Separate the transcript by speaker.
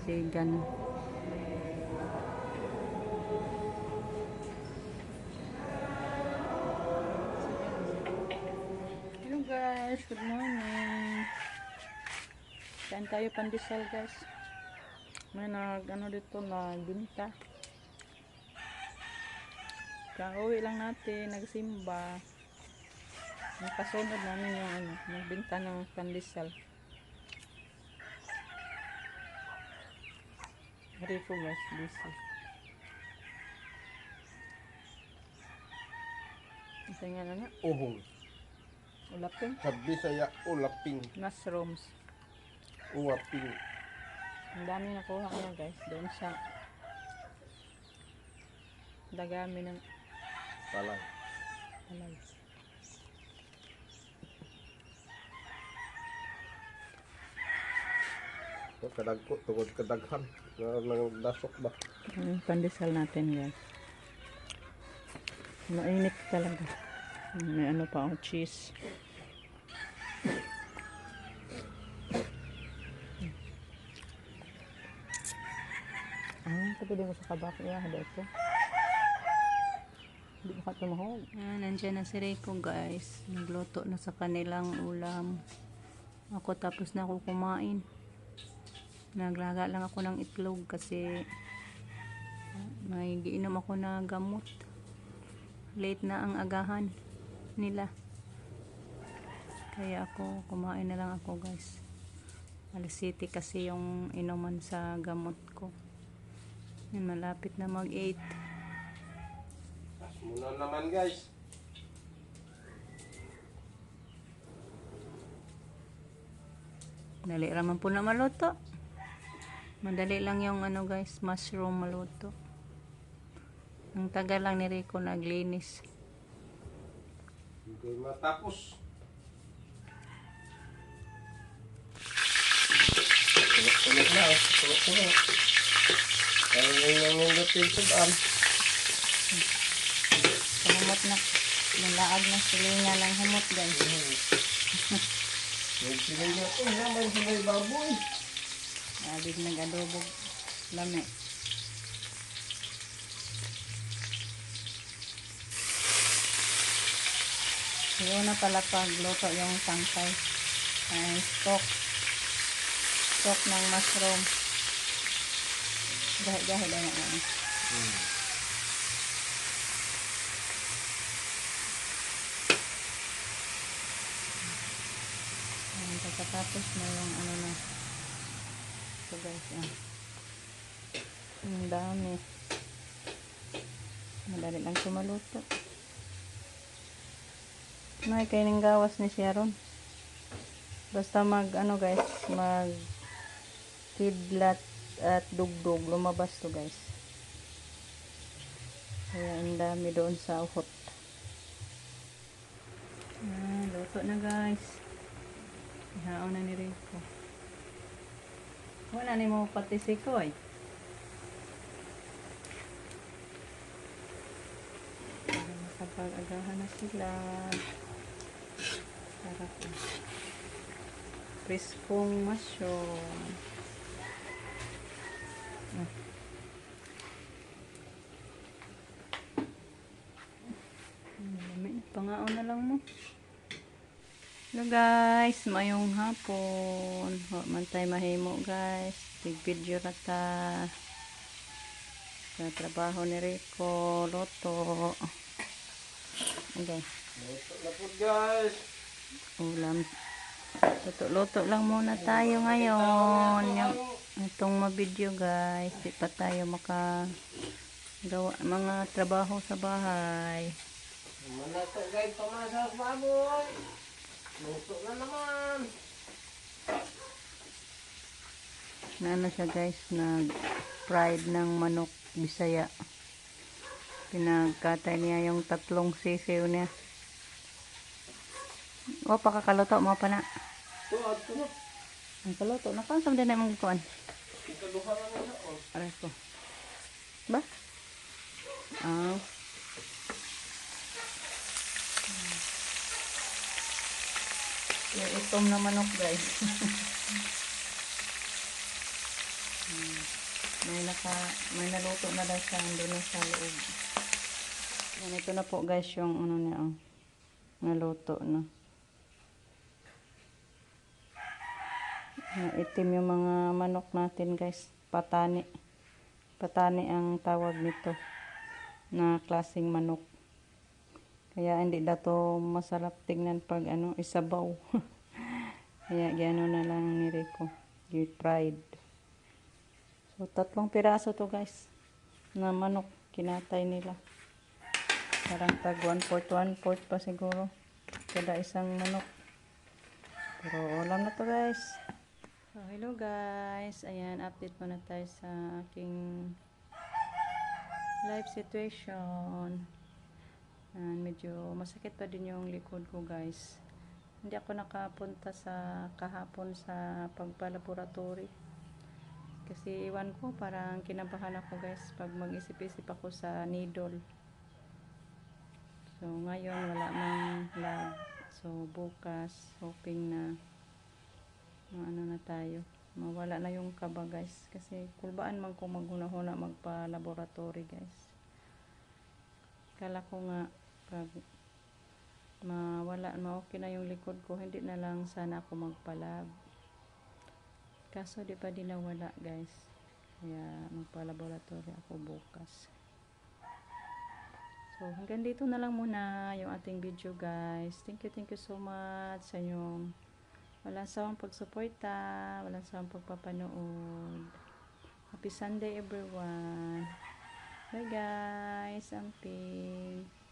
Speaker 1: dagsigan. Hello guys, good morning. Kain tayo pandesal guys. May ano dito na binta. Kauwi lang natin, nagsimba. Nakasunod namin yung nagbinta ng pandesal. Hari po guys, busy. Isa nga na
Speaker 2: Uhong.
Speaker 1: ulaping.
Speaker 2: Sa Bisaya, ulaping.
Speaker 1: Mushrooms.
Speaker 2: Uwaping.
Speaker 1: Ang dami nakuha ko guys. Doon sa dagami ng
Speaker 2: Palay.
Speaker 1: alay.
Speaker 2: Ito kadagko, tungod kadaghan. Nang dasok ba?
Speaker 1: Yung pandesal natin guys. Mainit talaga. May ano pa ang cheese. Tapi din ko sa kabak ya, hada ito. Hindi mo ka tumahog. Nandiyan na si Rico guys. Nagluto na sa kanilang ulam. Ako tapos na ako kumain. Naglaga lang ako ng itlog kasi may giinom ako na gamot. Late na ang agahan nila. Kaya ako kumain na lang ako guys. Alas 7 kasi yung inuman sa gamot ko. Yan, malapit na mag 8.
Speaker 2: Muna naman guys.
Speaker 1: Dali raman po na maluto. Madali lang yung guys, mushroom maluto. Ang tagal lang ni Rico naglinis.
Speaker 2: Hindi matapos. Tulog na oh. Tulog. Kaya yung nundutin sudan.
Speaker 1: Humot na. Nalaag ng silinga lang humot guys.
Speaker 2: Yung silinga ko, yaman sa may baboy.
Speaker 1: Abig nag-adobo lami. Yun na pala pagluto yung tangkay. Ay, stock ng mushroom. Gahit-gahit na yan. Pagkatapos na yung na. So guys, yan. Ang dami. Madali lang sumaluto. May kaining gawas ni Sharon. Basta guys, mag kidlat at dugdog, lumabas to guys. Kaya ang dami doon sa uhot. Luto na guys. Ihaw na ni Rico. Wala ni mo pati si Koy. Nakapag-agahan na sila. Sarap na. Priskong mushroom. Pangaon na lang mo. Hello guys, mayong hapon. Mantay mahimo guys. Big video na ta. Sa trabaho ni Rico, loto. Okay.
Speaker 2: Luto na po guys.
Speaker 1: Ulam. Luto lang muna tayo ngayon. Itong video guys. Di pa tayo makagawa mga trabaho sa bahay.
Speaker 2: Manato guys, pamasa sa baboy. Luto na naman.
Speaker 1: Na siya guys, nag-fried ng manok Bisaya. Pinagkatay niya yung 3 sisiw niya. O, pakakaluto mo pa na.
Speaker 2: Ito na.
Speaker 1: Ang kaluto na ka, saan din na mong ikuan?
Speaker 2: Ikaduha na nila oh.
Speaker 1: Aray ko. Ba? Yung itom na manok guys. may naluto na daw siya doon na sa loob. Yan, ito na po guys yung ano niya, oh, naluto na. Itim yung mga manok natin guys, patani. Patani ang tawag nito na klaseng manok. Kaya hindi na to masarap tingnan pag ano, isabaw. Kaya gano'n na lang ni Rico. Fried. So, 3 piraso to guys na manok kinatay nila. Parang tag 1/4 pa siguro kada isang manok. Pero ulam na to guys. So, hello guys. Ayan, update muna tayo sa aking life situation. Medyo masakit pa din yung likod ko guys. Hindi ako nakapunta sa kahapon sa pagpa-laboratory. Kasi iwan ko, parang kinabahan ako guys pag mag-isip-isip ako sa needle. So ngayon wala mang lab. So bukas, hoping na ano na tayo. Mawala na yung kaba guys. Kasi kulbaan man ko maghuna-huna magpa-laboratory guys. Kala ko nga pag ma-okay na yung likod ko, hindi na lang sana ako magpa-lab. Kaso di pa din nawala guys. Kaya magpa-laboratory ako bukas. So hanggang dito na lang muna yung ating video guys. Thank you so much sa inyong walang sawang pagsuporta, walang sawang pagpapanood. Happy Sunday everyone. Bye guys. Amping.